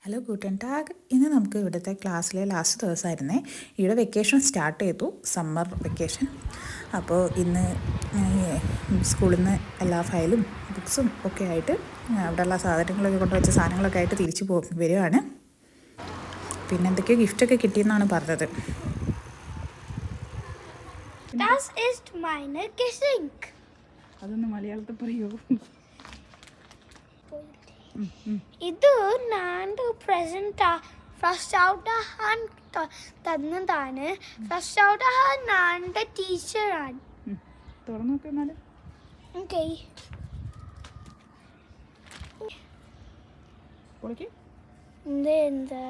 Hello ഗൂട്ടൻ tag. ഇന്ന് നമുക്ക് ഇവിടുത്തെ ക്ലാസ്സിലെ ലാസ്റ്റ് ദിവസമായിരുന്നേ. ഇവിടെ വെക്കേഷൻ സ്റ്റാർട്ട് ചെയ്തു, സമ്മർ വെക്കേഷൻ. അപ്പോൾ ഇന്ന് സ്കൂളിൽ നിന്ന് എല്ലാ ഫയലും ബുക്സും ഒക്കെ ആയിട്ട് അവിടെയുള്ള സാധനങ്ങളൊക്കെ കൊണ്ടുവച്ച സാധനങ്ങളൊക്കെ ആയിട്ട് തിരിച്ചു വരികയാണ്. പിന്നെ എന്തൊക്കെയോ ഗിഫ്റ്റൊക്കെ കിട്ടിയെന്നാണ് പറഞ്ഞത്. അതൊന്ന് മലയാളത്തിൽ പറയൂ. ഇത് ഞാൻ പ്രസന്റ് ഫസ്റ്റ് ഔട്ട് തന്നതാണ്. ഫസ്റ്റ് ഔട്ട് നാന്റെ ടീച്ചറാണ്. തുറന്നു നോക്കുന്നാല് ഓക്കെ. എന്താ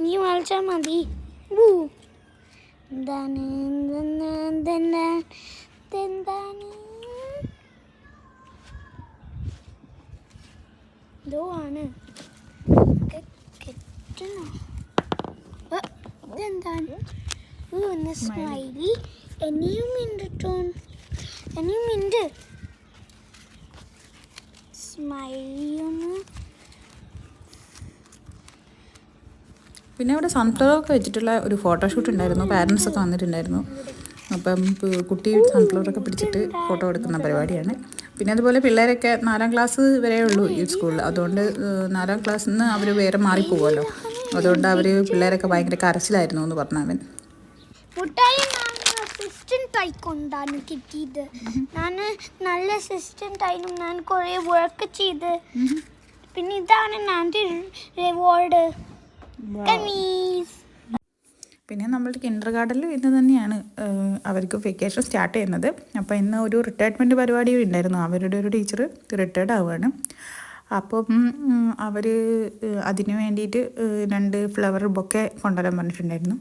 നീ വലിച്ചാൽ മതി. എന്താണ് ഇതാണ് ഇതെന്താണ്? ഒന്ന് സ്മൈലി ഇനിയും ഉണ്ട് സ്മൈലിയൊന്ന്. പിന്നെ അവിടെ സൺഫ്ലവറൊക്കെ വെച്ചിട്ടുള്ള ഒരു ഫോട്ടോഷൂട്ട് ഉണ്ടായിരുന്നു. പാരൻസ് ഒക്കെ വന്നിട്ടുണ്ടായിരുന്നു. അപ്പം കുട്ടി സൺഫ്ലവറൊക്കെ പിടിച്ചിട്ട് ഫോട്ടോ എടുക്കുന്ന പരിപാടിയാണ്. പിന്നെ അതുപോലെ പിള്ളേരൊക്കെ 4ാം ക്ലാസ് വരെ ഉള്ളൂ ഈ സ്കൂളിൽ. അതുകൊണ്ട് 4ാം ക്ലാസ്സിൽ നിന്ന് അവർ വേറെ മാറിപ്പോവുമല്ലോ. അതുകൊണ്ട് അവർ പിള്ളേരൊക്കെ ഭയങ്കര കരച്ചിലായിരുന്നു എന്ന് പറഞ്ഞവൻ. കൊണ്ടാണ് കിട്ടിയത്. ഞാൻ നല്ല അസിസ്റ്റന്റ് ആയിരുന്നു. ഞാൻ കുറേ വർക്ക് ചെയ്ത്. പിന്നെ ഇതാണ് എൻ്റെ റിവാർഡ്. പിന്നെ നമ്മളുടെ കിൻഡർ ഗാർഡനിൽ ഇന്ന് തന്നെയാണ് അവർക്ക് വെക്കേഷൻ സ്റ്റാർട്ട് ചെയ്യുന്നത്. അപ്പോൾ ഇന്ന് ഒരു റിട്ടയർമെൻറ്റ് പരിപാടി ഉണ്ടായിരുന്നു. അവരുടെ ഒരു ടീച്ചർ റിട്ടയർഡ് ആവുകയാണ്. അപ്പം അവർ അതിന് വേണ്ടിയിട്ട് 2 ഫ്ലവർ ബൊക്കെ കൊണ്ടുവരാൻ പറഞ്ഞിട്ടുണ്ടായിരുന്നു.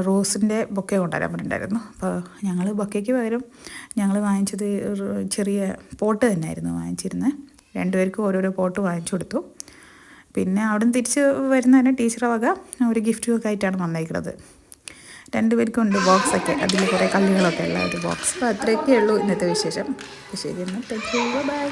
റോസിൻ്റെ ബൊക്കെ കൊണ്ടുവരാൻ പറഞ്ഞിട്ടുണ്ടായിരുന്നു. അപ്പോൾ ഞങ്ങൾ ബൊക്കയ്ക്ക് പകരം ഞങ്ങൾ വാങ്ങിച്ചത് ചെറിയ പോട്ട് തന്നെയായിരുന്നു വാങ്ങിച്ചിരുന്നത്. 2 പേർക്കും ഓരോരോ പോട്ട് വാങ്ങിച്ചു കൊടുത്തു. പിന്നെ അവിടെ നിന്ന് തിരിച്ച് വരുന്നതിന് ടീച്ചറെ വക ഒരു ഗിഫ്റ്റൊക്കെ ആയിട്ടാണ് വന്നേക്കുന്നത്. 2 പേർക്കും ഉണ്ട് ബോക്സൊക്കെ. അതിൽ കുറേ കല്ലുകളൊക്കെ ഉള്ള ഒരു ബോക്സ്. അപ്പോൾ അത്രയൊക്കെ ഉള്ളൂ ഇന്നത്തെ വിശേഷം. ശരി എന്നാൽ താങ്ക് യു, ബൈ.